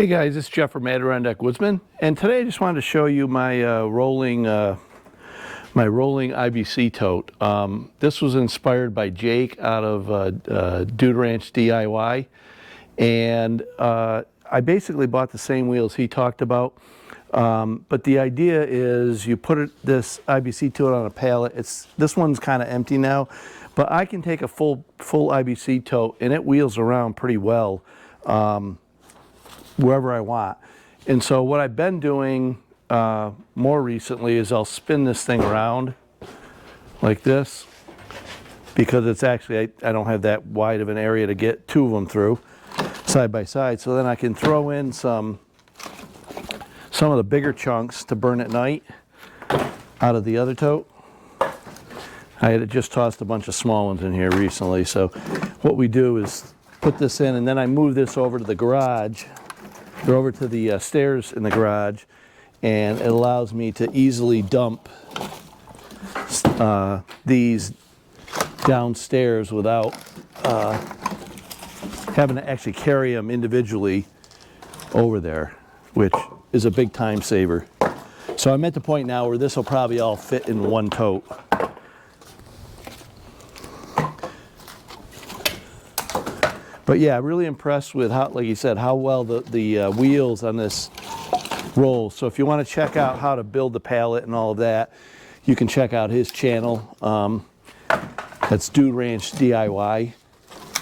Hey guys, it's Jeff from Adirondack Woodsman, and today I just wanted to show you my rolling IBC tote. This was inspired by Jake out of Dude Ranch DIY, and I basically bought the same wheels he talked about. But the idea is you put this IBC tote on a pallet. This one's kind of empty now, but I can take a full IBC tote and it wheels around pretty well wherever I want. And so what I've been doing more recently is I'll spin this thing around like this, because it's actually, I don't have that wide of an area to get two of them through side by side. So then I can throw in some of the bigger chunks to burn at night out of the other tote. I had just tossed a bunch of small ones in here recently. So what we do is put this in, and then I move this over to the garage. Go over to the stairs in the garage, and it allows me to easily dump these downstairs without having to actually carry them individually over there, which is a big time saver. So I'm at the point now where this will probably all fit in one tote. But yeah, really impressed with how, like you said, how well the wheels on this roll. So if you want to check out how to build the pallet and all of that, you can check out his channel. That's Dude Ranch DIY.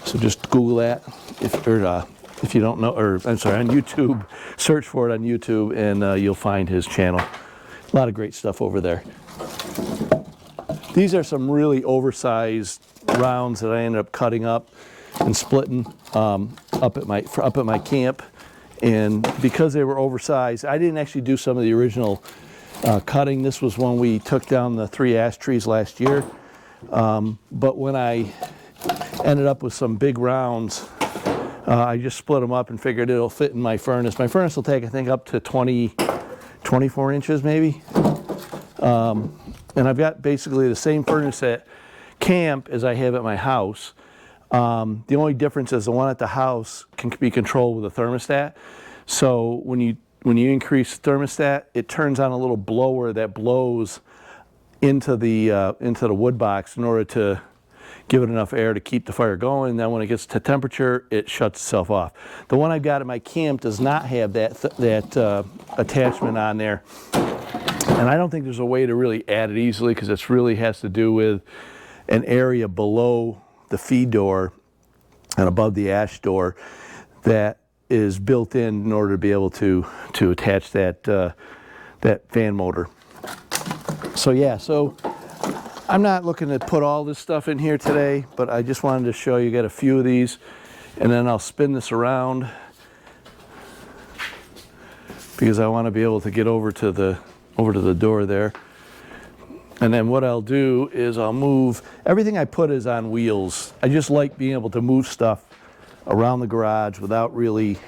So just Google that if you don't know, or I'm sorry, on YouTube. Search for it on YouTube and you'll find his channel. A lot of great stuff over there. These are some really oversized rounds that I ended up cutting up and splitting up at my camp, and because they were oversized, I didn't actually do some of the original cutting. This was when we took down the 3 ash trees last year, but when I ended up with some big rounds, I just split them up and figured it'll fit in my furnace. My furnace will take, I think, up to 24 inches maybe, and I've got basically the same furnace at camp as I have at my house. The only difference is the one at the house can be controlled with a thermostat. So when you increase the thermostat, it turns on a little blower that blows into the wood box in order to give it enough air to keep the fire going. And then when it gets to temperature, it shuts itself off. The one I've got at my camp does not have that attachment on there, and I don't think there's a way to really add it easily, because it really has to do with an area below the feed door and above the ash door that is built in order to be able to attach that fan motor. So yeah, so I'm not looking to put all this stuff in here today, but I just wanted to show you, got a few of these, and then I'll spin this around because I want to be able to get over to the door there. And then what I'll do is I'll move, everything I put is on wheels. I just like being able to move stuff around the garage without really,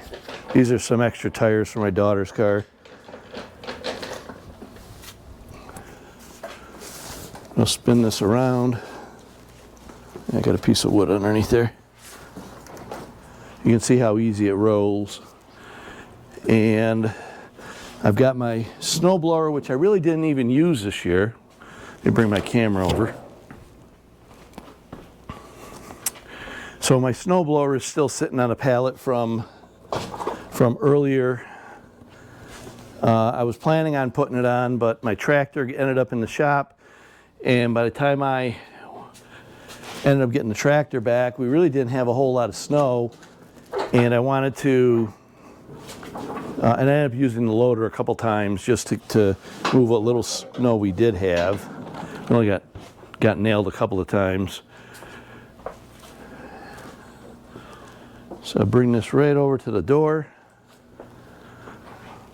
these are some extra tires for my daughter's car. I'll spin this around. I got a piece of wood underneath there. You can see how easy it rolls. And I've got my snowblower, which I really didn't even use this year. Let me bring my camera over. So my snowblower is still sitting on a pallet from earlier. I was planning on putting it on, but my tractor ended up in the shop, and by the time I ended up getting the tractor back, we really didn't have a whole lot of snow, and I wanted to, and I ended up using the loader a couple times just to move what little snow we did have. We only got nailed a couple of times. So I bring this right over to the door.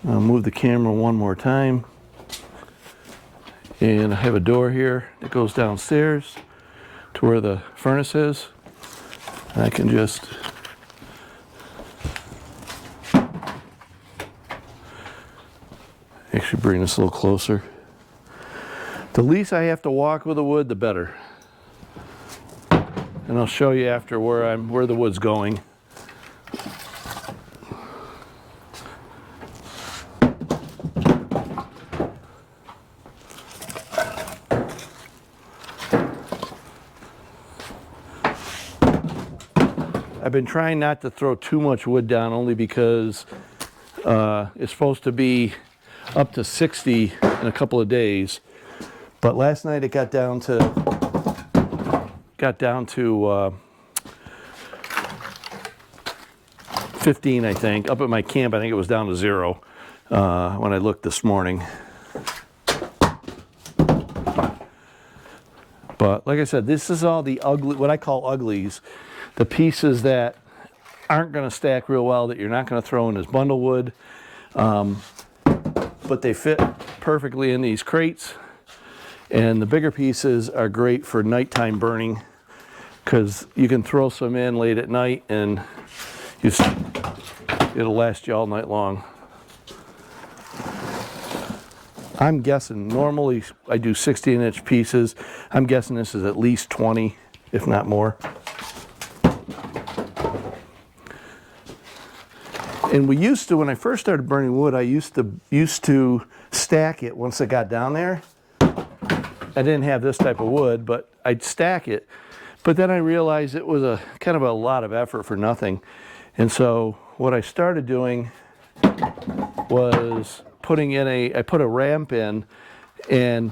I'll move the camera one more time. And I have a door here that goes downstairs to where the furnace is. And I can just actually bring this a little closer. The least I have to walk with the wood, the better. And I'll show you after where the wood's going. I've been trying not to throw too much wood down, only because it's supposed to be up to 60 in a couple of days. But last night it got down to 15, I think. Up at my camp, I think it was down to 0 when I looked this morning. But like I said, this is all the ugly, what I call uglies, the pieces that aren't going to stack real well, that you're not going to throw in as bundle wood, but they fit perfectly in these crates. And the bigger pieces are great for nighttime burning, because you can throw some in late at night and it'll last you all night long. I'm guessing, normally I do 16-inch pieces. I'm guessing this is at least 20, if not more. And we used to, when I first started burning wood, I used to stack it once it got down there. I didn't have this type of wood, but I'd stack it. But then I realized it was a kind of a lot of effort for nothing. And so what I started doing was I put a ramp in, and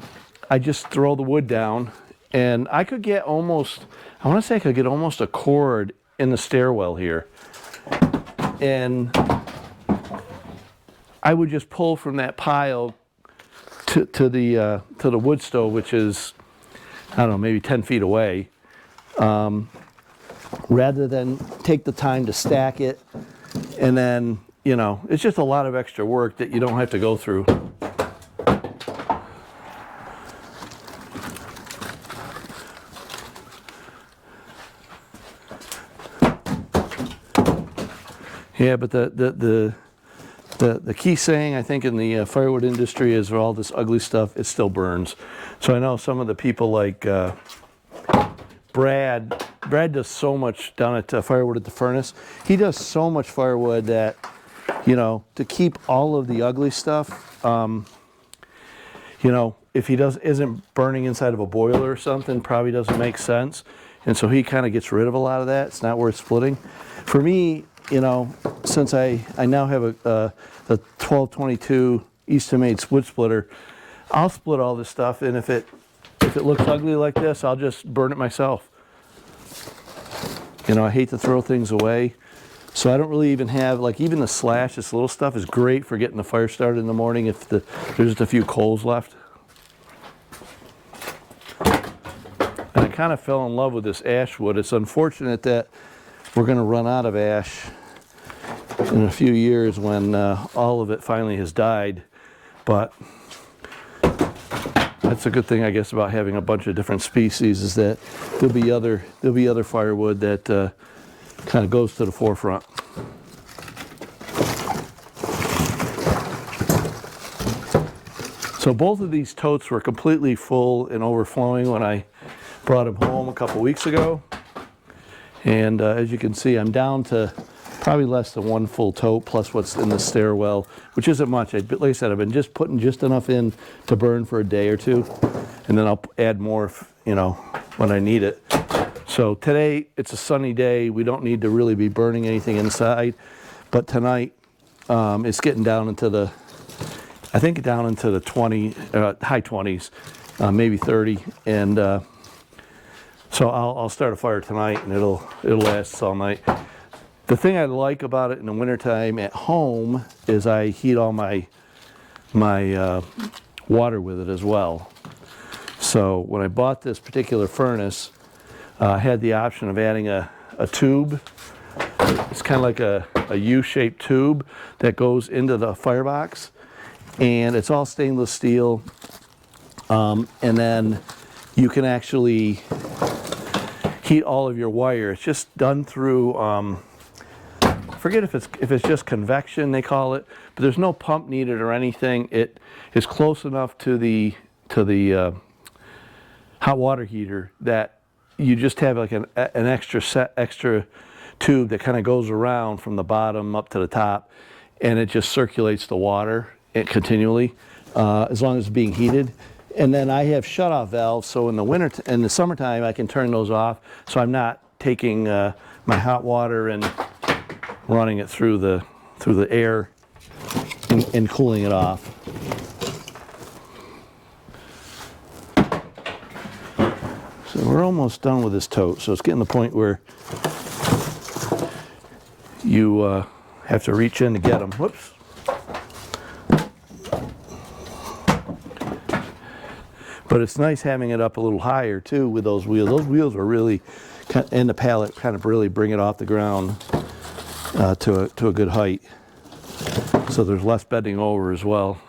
I just throw the wood down, and I could get almost, I want to say I could get almost a cord in the stairwell here. And I would just pull from that pile to the wood stove, which is, I don't know, maybe 10 feet away, rather than take the time to stack it. And then, you know, it's just a lot of extra work that you don't have to go through. Yeah, but the key saying, I think, in the firewood industry is, for all this ugly stuff, it still burns. So I know some of the people like Brad does so much down at Firewood at the Furnace. He does so much firewood that, you know, to keep all of the ugly stuff, you know, if he isn't burning inside of a boiler or something, probably doesn't make sense. And so he kind of gets rid of a lot of that. It's not worth splitting. For me, you know, since I now have the 1222 Easton-made wood splitter, I'll split all this stuff, and if it looks ugly like this, I'll just burn it myself. You know, I hate to throw things away, so I don't really even have, like, even the slash, this little stuff is great for getting the fire started in the morning if there's just a few coals left. And I kind of fell in love with this ash wood. It's unfortunate that we're going to run out of ash in a few years when all of it finally has died, but that's a good thing, I guess, about having a bunch of different species, is that there'll be other firewood that kind of goes to the forefront. So both of these totes were completely full and overflowing when I brought them home a couple weeks ago. And as you can see, I'm down to probably less than one full tote plus what's in the stairwell, which isn't much. Like I said, I've been just putting just enough in to burn for a day or two, and then I'll add more, you know, when I need it. So today, it's a sunny day. We don't need to really be burning anything inside, but tonight it's getting down into the, I think down into the high 20s, maybe 30, and so I'll start a fire tonight, and it'll last all night. The thing I like about it in the wintertime at home is I heat all my water with it as well. So when I bought this particular furnace, I had the option of adding a tube. It's kind of like a U-shaped tube that goes into the firebox, and it's all stainless steel. And then you can actually heat all of your wire. It's just done through, I forget if it's just convection they call it, but there's no pump needed or anything. It is close enough to the hot water heater that you just have like an extra tube that kind of goes around from the bottom up to the top, and it just circulates the water continually as long as it's being heated. And then I have shut-off valves, so in the summertime I can turn those off, so I'm not taking my hot water and running it through the air and cooling it off. So we're almost done with this tote. So it's getting to the point where you have to reach in to get them. Whoops. But it's nice having it up a little higher too with those wheels. Those wheels are really, and the pallet kind of really bring it off the ground to a good height. So there's less bending over as well.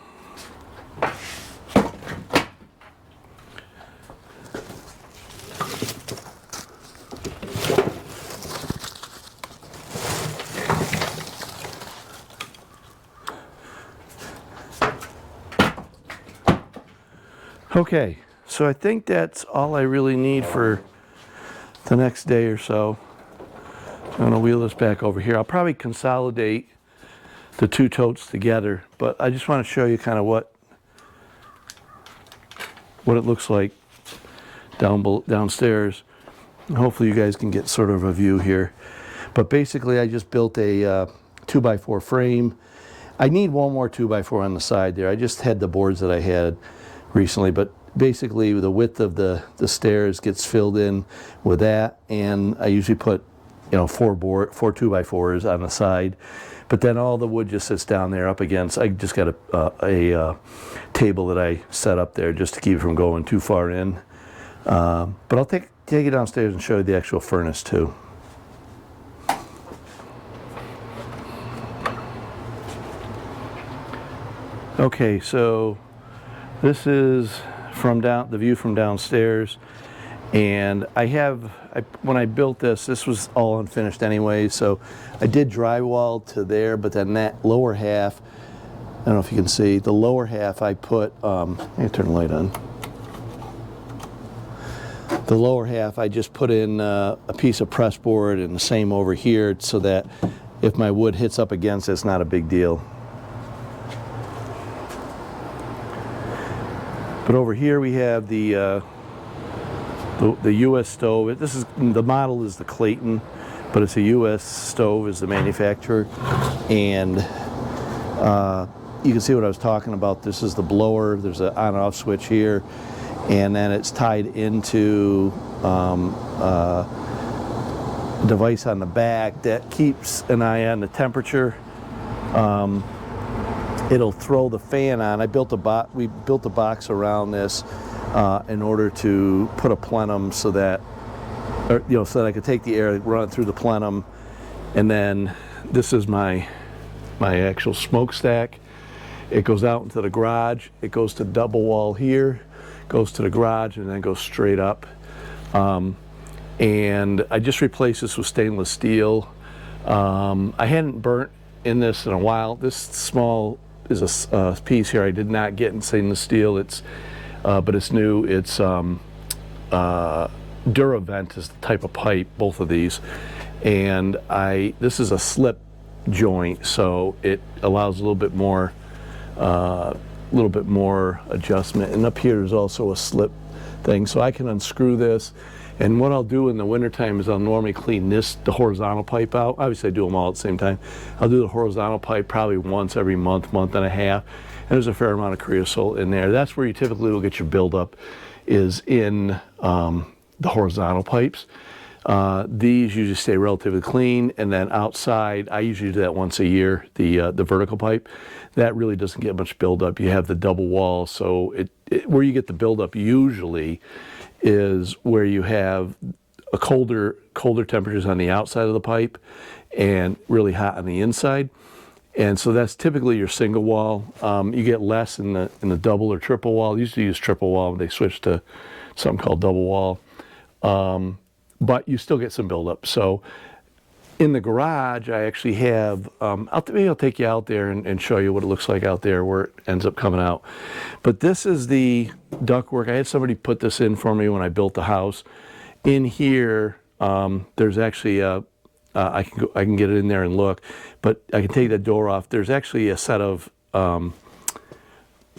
Okay, so I think that's all I really need for the next day or so. I'm going to wheel this back over here. I'll probably consolidate the two totes together, but I just want to show you kind of what it looks like downstairs. Hopefully you guys can get sort of a view here. But basically I just built a 2x4 frame. I need one more 2x4 on the side there. I just had the boards that I had recently, but basically the width of the stairs gets filled in with that, and I usually put, you know, four 2x4s on the side, but then all the wood just sits down there up against. I just got a table that I set up there just to keep it from going too far in. But I'll take it downstairs and show you the actual furnace too. Okay, so this is the view from downstairs, and when I built this was all unfinished anyway, so I did drywall to there, but then that lower half, I don't know if you can see, the lower half I put, let me turn the light on. The lower half I just put in a piece of press board, and the same over here, so that if my wood hits up against it, it's not a big deal. But over here we have the U.S. stove. The model is the Clayton, but it's a U.S. stove is the manufacturer, and you can see what I was talking about. This is the blower. There's an on-off switch here, and then it's tied into a device on the back that keeps an eye on the temperature. It'll throw the fan on. We built a box around this in order to put a plenum so that I could take the air, run it through the plenum, and then this is my actual smokestack. It goes out into the garage. It goes to double wall here, goes to the garage, and then goes straight up. And I just replaced this with stainless steel. I hadn't burnt in this in a while. This small is a piece here I did not get in stainless steel. But it's new. It's Duravent is the type of pipe, both of these, and this is a slip joint, so it allows a little bit more adjustment. And up here is also a slip thing, so I can unscrew this. And what I'll do in the wintertime is I'll normally clean the horizontal pipe out. Obviously I do them all at the same time. I'll do the horizontal pipe probably once every month and a half. And there's a fair amount of creosote in there. That's where you typically will get your buildup, is in the horizontal pipes. These usually stay relatively clean, and then outside, I usually do that once a year, the vertical pipe. That really doesn't get much buildup. You have the double wall, so where you get the buildup usually is where you have a colder temperatures on the outside of the pipe and really hot on the inside. And so that's typically your single wall. You get less in the double or triple wall. I used to use triple wall when they switched to something called double wall. But you still get some buildup. So in the garage, I actually have, maybe I'll take you out there and show you what it looks like out there where it ends up coming out. But this is the ductwork. I had somebody put this in for me when I built the house. In here, there's actually I can get it in there and look, but I can take that door off. There's actually a set of I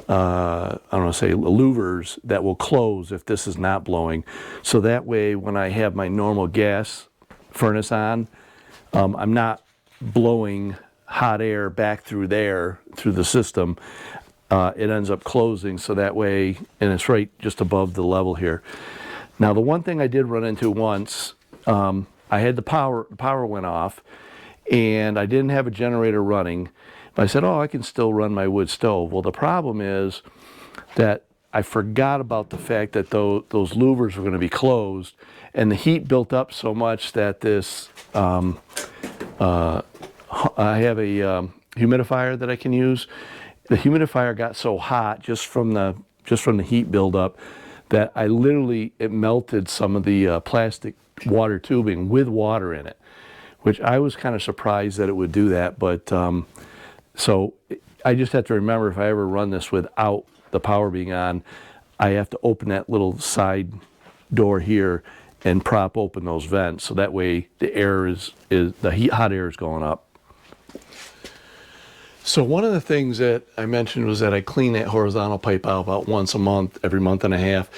don't want to say louvers that will close if this is not blowing. So that way, when I have my normal gas furnace on, I'm not blowing hot air back through there, through the system. It ends up closing, so that way, and it's right just above the level here. Now, the one thing I did run into once, I had the power went off, and I didn't have a generator running. But I said, oh, I can still run my wood stove. Well, the problem is that I forgot about the fact that those louvers were going to be closed, and the heat built up so much that this, I have a humidifier that I can use. The humidifier got so hot just from the heat buildup that it melted some of the plastic water tubing with water in it, which I was kind of surprised that it would do that. But so I just have to remember, if I ever run this without the power being on, I have to open that little side door here and prop open those vents, so that way the air hot air is going up. So one of the things that I mentioned was that I clean that horizontal pipe out about once a month, every month and a half.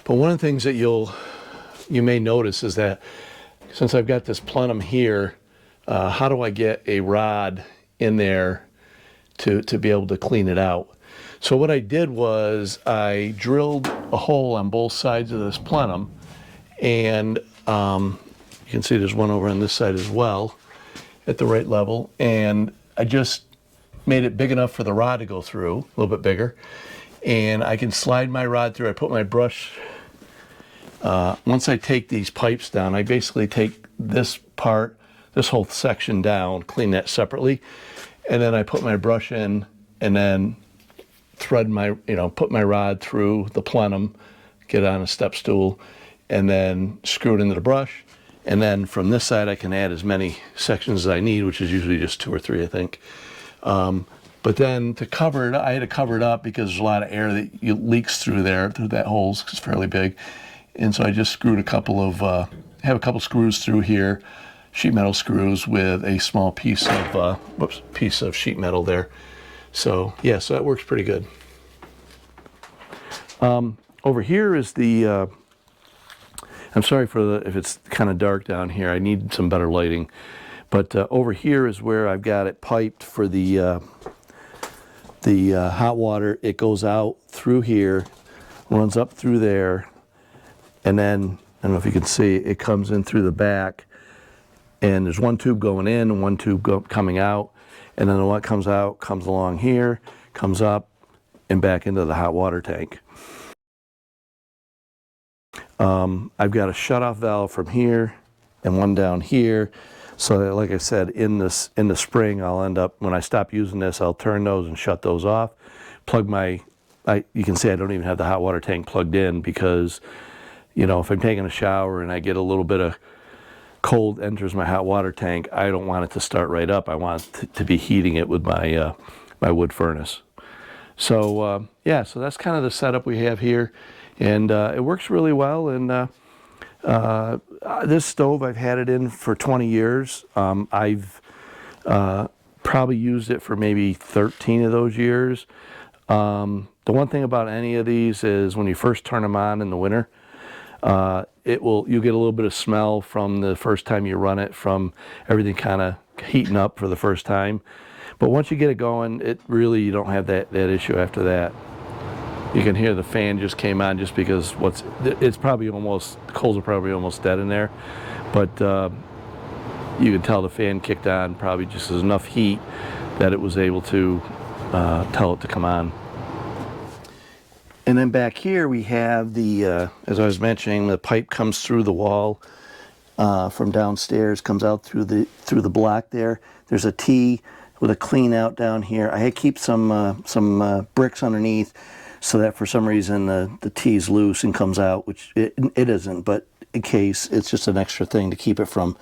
But one of the things that you may notice is that since I've got this plenum here, how do I get a rod in there to be able to clean it out? So what I did was I drilled a hole on both sides of this plenum, and you can see there's one over on this side as well at the right level, and I just made it big enough for the rod to go through, a little bit bigger, and I can slide my rod through. I put my brush, once I take these pipes down, I basically take this part, this whole section down, clean that separately, and then I put my brush in and then thread put my rod through the plenum, get on a step stool, and then screw it into the brush. And then from this side, I can add as many sections as I need, which is usually just 2 or 3, I think. But then to cover it, I had to cover it up because there's a lot of air that leaks through that hole, because it's fairly big. And so I just screwed have a couple screws through here, sheet metal screws with a small piece of sheet metal there. So yeah, so that works pretty good. Over here is the, I'm sorry if it's kind of dark down here. I need some better lighting. But over here is where I've got it piped for the hot water. It goes out through here, runs up through there, and then, I don't know if you can see, it comes in through the back, and there's one tube going in and one tube coming out, and then the one that comes out comes along here, comes up, and back into the hot water tank. I've got a shutoff valve from here and one down here. So that, like I said, in the spring, I'll end up, when I stop using this, I'll turn those and shut those off. Plug you can see I don't even have the hot water tank plugged in, because, if I'm taking a shower and I get a little bit of cold enters my hot water tank, I don't want it to start right up. I want it to be heating it with my wood furnace. So yeah, so that's kind of the setup we have here, and it works really well. And this stove, I've had it in for 20 years. I've probably used it for maybe 13 of those years. The one thing about any of these is when you first turn them on in the winter, you get a little bit of smell from the first time you run it, from everything kind of heating up for the first time. But once you get it going, you don't have that issue after that. You can hear the fan just came on just because it's probably almost, the coals are probably almost dead in there. But you can tell the fan kicked on, probably just as enough heat that it was able to tell it to come on. And then back here we have as I was mentioning, the pipe comes through the wall from downstairs, comes out through the block there. There's a T with a clean out down here. I keep some bricks underneath, so that for some reason the T's loose and comes out, which it isn't, but in case, it's just an extra thing to keep it from,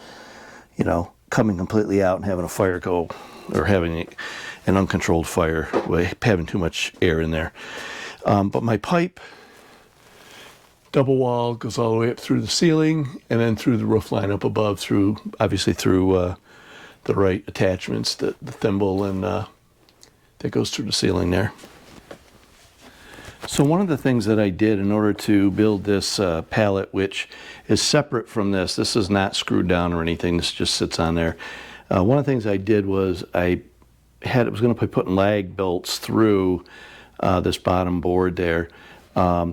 coming completely out and having a fire go, or having an uncontrolled fire, having too much air in there. But my pipe, double wall, goes all the way up through the ceiling and then through the roof line up above, obviously through the right attachments, the thimble, and that goes through the ceiling there. So one of the things that I did in order to build this pallet, which is separate from this is not screwed down or anything, this just sits on there. One of the things I did was I was going to be putting lag bolts through this bottom board there.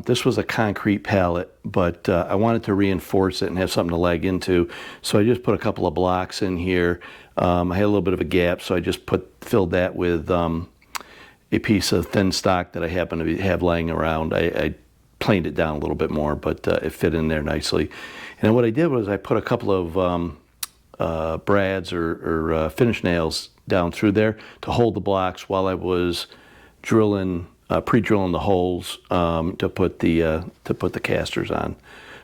This was a concrete pallet, but I wanted to reinforce it and have something to lag into. So I just put a couple of blocks in here. I had a little bit of a gap, so I just filled that with a piece of thin stock that I happen to have laying around. I planed it down a little bit more, but it fit in there nicely. And what I did was I put a couple of brads or finish nails down through there to hold the blocks while I was drilling. Pre-drilling the holes to put the casters on.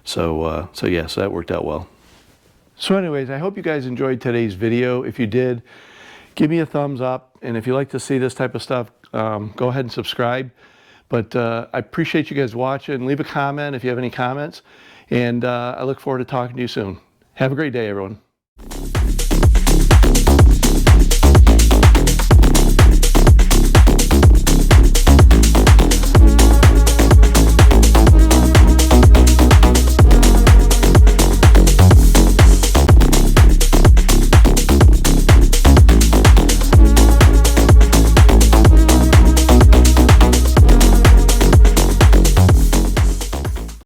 So yeah, so that worked out well. So anyways, I hope you guys enjoyed today's video. If you did, give me a thumbs up, and if you like to see this type of stuff, go ahead and subscribe. But I appreciate you guys watching. Leave a comment if you have any comments, and I look forward to talking to you soon. Have a great day, everyone.